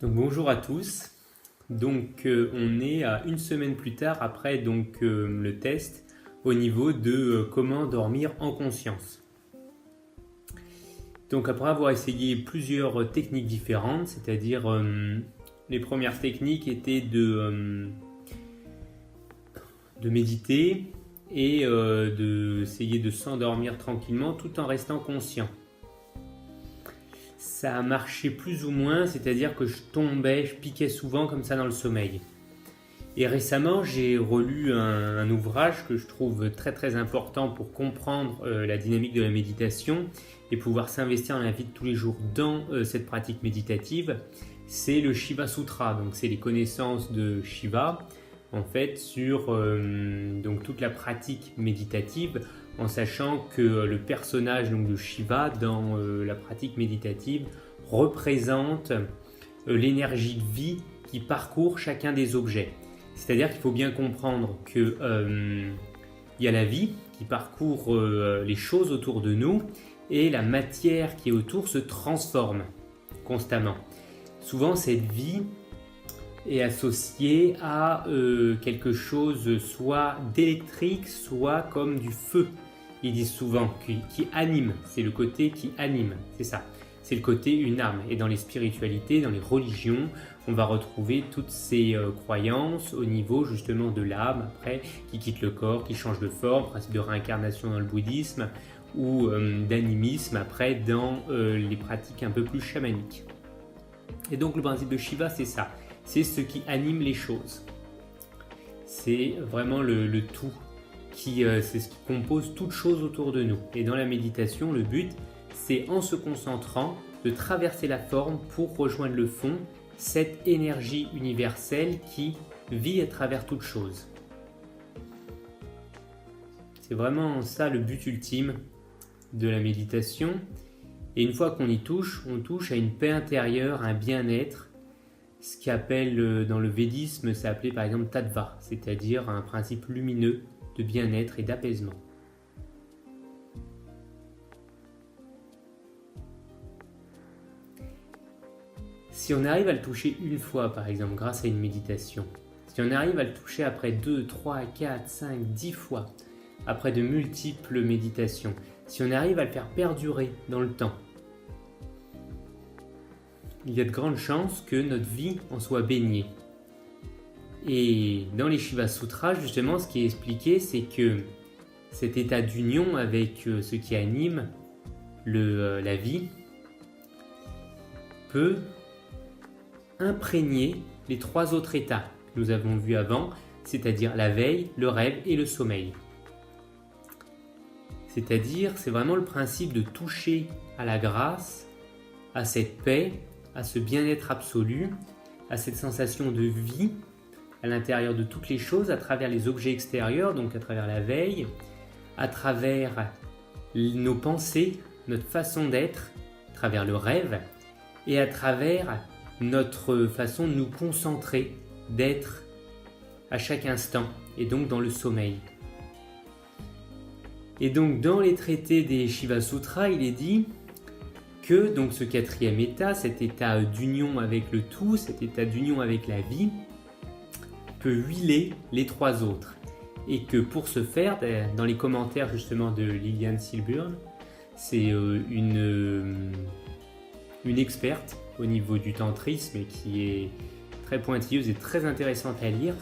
Donc bonjour à tous. On est à une semaine plus tard après le test au niveau de comment dormir en conscience. Donc après avoir essayé plusieurs techniques différentes, c'est-à-dire les premières techniques étaient de méditer et d'essayer de s'endormir tranquillement tout en restant conscient. Ça a marché plus ou moins, c'est-à-dire que je piquais souvent comme ça dans le sommeil. Et récemment, j'ai relu un ouvrage que je trouve très très important pour comprendre la dynamique de la méditation et pouvoir s'investir dans la vie de tous les jours dans cette pratique méditative. C'est le Shiva Sutra, donc c'est les connaissances de Shiva en fait sur toute la pratique méditative, en sachant que le personnage de Shiva dans la pratique méditative représente l'énergie de vie qui parcourt chacun des objets. C'est-à-dire qu'il faut bien comprendre qu'il y a la vie qui parcourt les choses autour de nous et la matière qui est autour se transforme constamment. Souvent cette vie est associée à quelque chose soit d'électrique, soit comme du feu. Ils disent souvent qui anime, c'est le côté qui anime, c'est ça. C'est le côté une âme. Et dans les spiritualités, dans les religions, on va retrouver toutes ces croyances au niveau justement de l'âme, après, qui quitte le corps, qui change de forme, principe de réincarnation dans le bouddhisme, ou d'animisme après dans les pratiques un peu plus chamaniques. Et donc le principe de Shiva, c'est ça. C'est ce qui anime les choses. C'est vraiment le tout. C'est ce qui compose toute chose autour de nous. Et dans la méditation, le but, c'est en se concentrant de traverser la forme pour rejoindre le fond, cette énergie universelle qui vit à travers toute chose. C'est vraiment ça le but ultime de la méditation. Et une fois qu'on y touche, on touche à une paix intérieure, un bien-être, ce qu'on appelle dans le védisme, c'est appelé par exemple tattva, c'est-à-dire un principe lumineux de bien-être et d'apaisement. Si on arrive à le toucher une fois, par exemple, grâce à une méditation, si on arrive à le toucher après 2, 3, 4, 5, 10 fois, après de multiples méditations, si on arrive à le faire perdurer dans le temps, il y a de grandes chances que notre vie en soit baignée. Et dans les Shiva Sutras, justement, ce qui est expliqué, c'est que cet état d'union avec ce qui anime la vie peut imprégner les 3 autres états que nous avons vus avant, c'est-à-dire la veille, le rêve et le sommeil. C'est-à-dire, c'est vraiment le principe de toucher à la grâce, à cette paix, à ce bien-être absolu, à cette sensation de vie à l'intérieur de toutes les choses, à travers les objets extérieurs, donc à travers la veille, à travers nos pensées, notre façon d'être, à travers le rêve, et à travers notre façon de nous concentrer, d'être à chaque instant, et donc dans le sommeil. Et donc dans les traités des Shiva Sutras, il est dit que donc ce 4e état, cet état d'union avec le tout, cet état d'union avec la vie, peut huiler les 3 autres. Et que pour ce faire, dans les commentaires justement de Liliane Silburn, c'est une experte au niveau du tantrisme et qui est très pointilleuse et très intéressante à lire.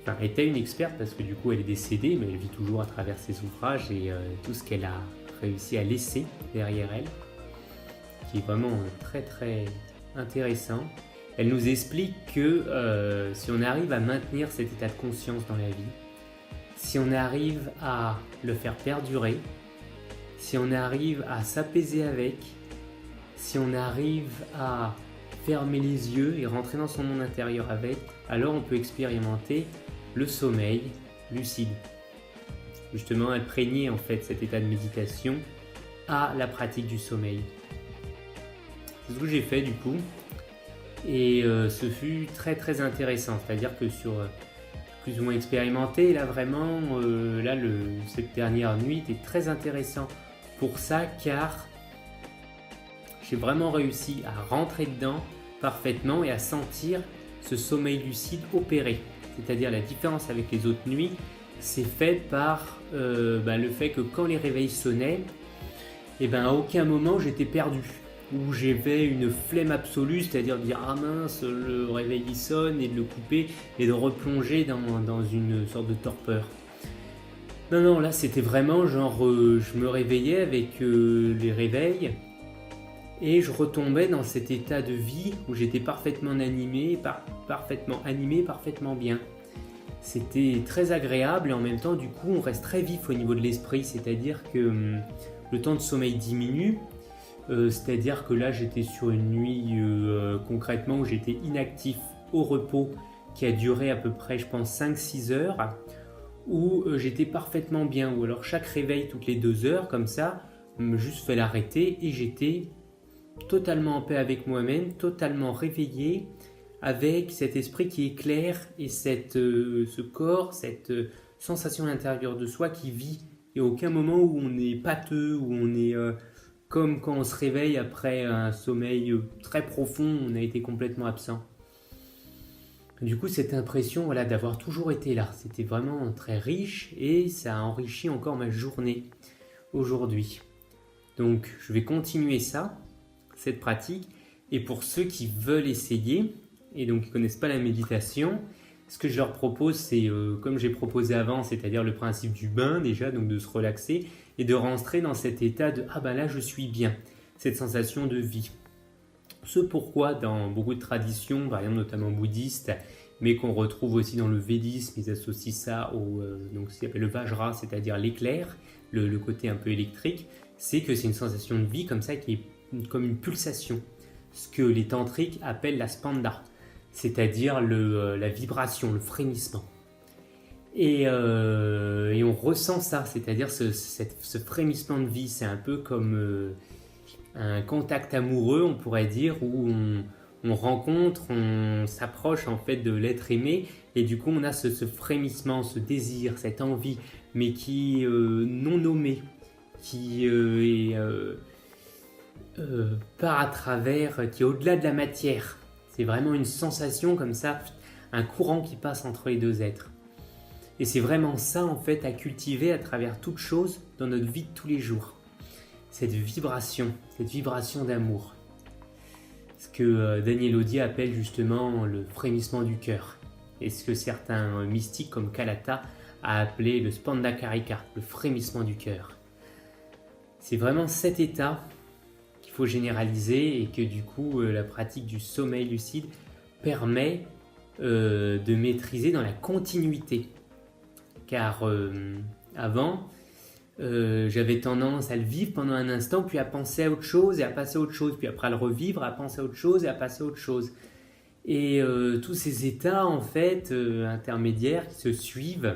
Enfin, elle était une experte parce que du coup elle est décédée, mais elle vit toujours à travers ses ouvrages et tout ce qu'elle a réussi à laisser derrière elle, qui est vraiment très très intéressant. Elle nous explique que si on arrive à maintenir cet état de conscience dans la vie, si on arrive à le faire perdurer, si on arrive à s'apaiser avec, si on arrive à fermer les yeux et rentrer dans son monde intérieur avec, alors on peut expérimenter le sommeil lucide. Justement, imprégner en fait cet état de méditation à la pratique du sommeil. C'est ce que j'ai fait du coup. Et ce fut très très intéressant, c'est-à-dire que sur plus ou moins expérimenté, là vraiment, cette dernière nuit était très intéressant pour ça, car j'ai vraiment réussi à rentrer dedans, parfaitement et à sentir ce sommeil lucide opérer. C'est-à-dire la différence avec les autres nuits, c'est fait par le fait que quand les réveils sonnaient, à aucun moment j'étais perdu, où j'avais une flemme absolue, c'est-à-dire de dire ah mince, le réveil il sonne, et de le couper et de replonger dans une sorte de torpeur. Non, là c'était vraiment genre je me réveillais avec les réveils et je retombais dans cet état de vie où j'étais parfaitement animé, parfaitement bien. C'était très agréable et en même temps du coup on reste très vif au niveau de l'esprit, c'est-à-dire que le temps de sommeil diminue, c'est-à-dire que là j'étais sur une nuit concrètement où j'étais inactif au repos qui a duré à peu près je pense 5-6 heures, où j'étais parfaitement bien, ou alors chaque réveil toutes les 2 heures comme ça, juste fait l'arrêter et j'étais totalement en paix avec moi-même, totalement réveillé, avec cet esprit qui est clair et ce corps, cette sensation à l'intérieur de soi qui vit. Et aucun moment où on est pâteux, où on est comme quand on se réveille après un sommeil très profond, on a été complètement absent. Du coup, cette impression d'avoir toujours été là, c'était vraiment très riche et ça a enrichi encore ma journée aujourd'hui. Donc, je vais continuer cette pratique. Et pour ceux qui veulent essayer et donc qui ne connaissent pas la méditation, ce que je leur propose, c'est comme j'ai proposé avant, c'est-à-dire le principe du bain déjà, donc de se relaxer et de rentrer dans cet état de ah ben là je suis bien, cette sensation de vie. Ce pourquoi dans beaucoup de traditions, par exemple notamment bouddhistes, mais qu'on retrouve aussi dans le védisme, ils associent ça donc ce qu'on appelle le vajra, c'est-à-dire l'éclair, le côté un peu électrique, c'est que c'est une sensation de vie comme ça qui est comme une pulsation, ce que les tantriques appellent la spanda, c'est-à-dire la vibration, le frémissement. Et on ressent ça, c'est-à-dire ce frémissement de vie, c'est un peu comme un contact amoureux, on pourrait dire, où on rencontre, on s'approche en fait de l'être aimé, et du coup on a ce frémissement, ce désir, cette envie, mais qui est non nommé, qui est part à travers, qui est au-delà de la matière. C'est vraiment une sensation comme ça, un courant qui passe entre les deux êtres. Et c'est vraiment ça en fait à cultiver à travers toute chose dans notre vie de tous les jours. Cette vibration d'amour. Ce que Daniel Audier appelle justement le frémissement du cœur. Et ce que certains mystiques comme Kalata a appelé le Spandakarika, le frémissement du cœur. C'est vraiment cet état qu'il faut généraliser et que du coup la pratique du sommeil lucide permet de maîtriser dans la continuité. Car avant, j'avais tendance à le vivre pendant un instant, puis à penser à autre chose et à passer à autre chose, puis après à le revivre, à penser à autre chose et à passer à autre chose. Et tous ces états en fait intermédiaires qui se suivent,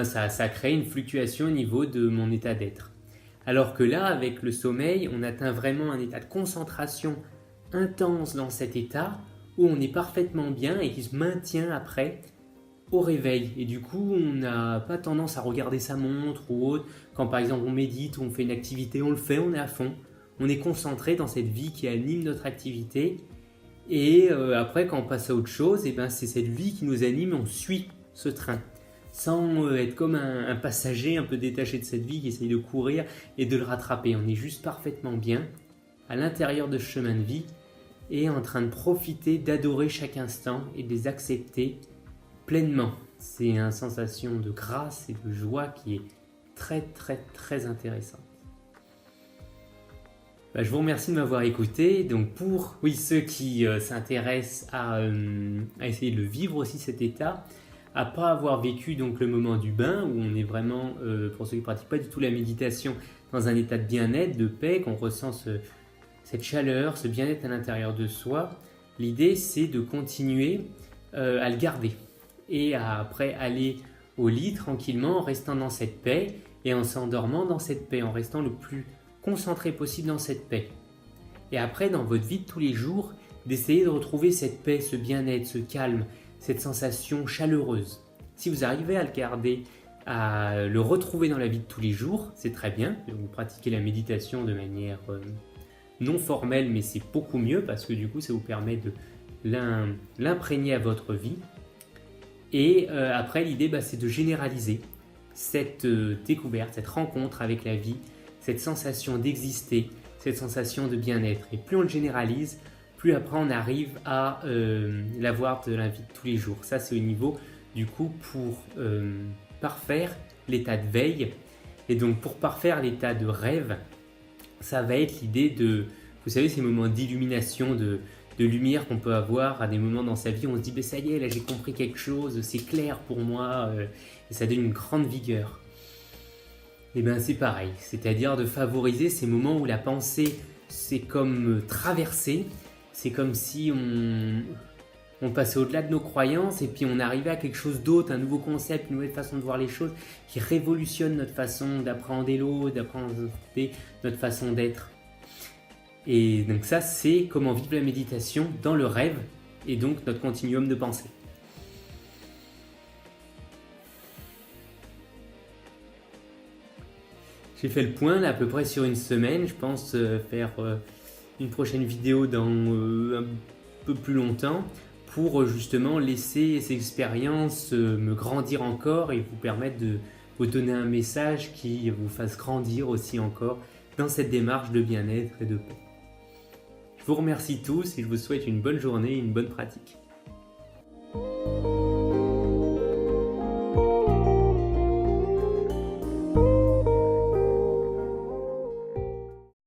ça crée une fluctuation au niveau de mon état d'être. Alors que là, avec le sommeil, on atteint vraiment un état de concentration intense dans cet état où on est parfaitement bien et qui se maintient après au réveil. Et du coup, on n'a pas tendance à regarder sa montre ou autre. Quand par exemple on médite ou on fait une activité, on le fait, on est à fond. On est concentré dans cette vie qui anime notre activité. Et après, quand on passe à autre chose, c'est cette vie qui nous anime, on suit ce train. Sans être comme un passager un peu détaché de cette vie qui essaye de courir et de le rattraper. On est juste parfaitement bien à l'intérieur de ce chemin de vie et en train de profiter, d'adorer chaque instant et de les accepter pleinement. C'est une sensation de grâce et de joie qui est très très très intéressante. Je vous remercie de m'avoir écouté. Donc pour ceux qui s'intéressent à essayer de vivre aussi cet état, à pas avoir vécu donc le moment du bain où on est vraiment, pour ceux qui ne pratiquent pas du tout la méditation, dans un état de bien-être, de paix, qu'on ressent cette chaleur, ce bien-être à l'intérieur de soi, l'idée c'est de continuer à le garder et à après aller au lit tranquillement en restant dans cette paix et en s'endormant dans cette paix, en restant le plus concentré possible dans cette paix. Et après, dans votre vie de tous les jours, d'essayer de retrouver cette paix, ce bien-être, ce calme, cette sensation chaleureuse. Si vous arrivez à le garder, à le retrouver dans la vie de tous les jours, c'est très bien. Vous pratiquez la méditation de manière non formel, mais c'est beaucoup mieux parce que du coup ça vous permet de l'imprégner à votre vie. Et après l'idée c'est de généraliser cette découverte, cette rencontre avec la vie, cette sensation d'exister, cette sensation de bien-être. Et plus on le généralise, plus après on arrive à l'avoir de la vie de tous les jours. Ça c'est au niveau du coup pour parfaire l'état de veille. Et donc pour parfaire l'état de rêve, ça va être l'idée de, vous savez, ces moments d'illumination, de lumière qu'on peut avoir à des moments dans sa vie, on se dit ça y est, là j'ai compris quelque chose, c'est clair pour moi, et ça donne une grande vigueur. Et bien c'est pareil, c'est-à-dire de favoriser ces moments où la pensée c'est comme traversée, c'est comme si on passait au-delà de nos croyances et puis on arrivait à quelque chose d'autre, un nouveau concept, une nouvelle façon de voir les choses qui révolutionne notre façon d'appréhender l'autre, d'appréhender notre façon d'être. Et donc ça, c'est comment vivre la méditation dans le rêve et donc notre continuum de pensée. J'ai fait le point là, à peu près sur une semaine. Je pense faire une prochaine vidéo dans un peu plus longtemps pour justement laisser ces expériences me grandir encore et vous permettre de vous donner un message qui vous fasse grandir aussi encore dans cette démarche de bien-être et de paix. Je vous remercie tous et je vous souhaite une bonne journée et une bonne pratique.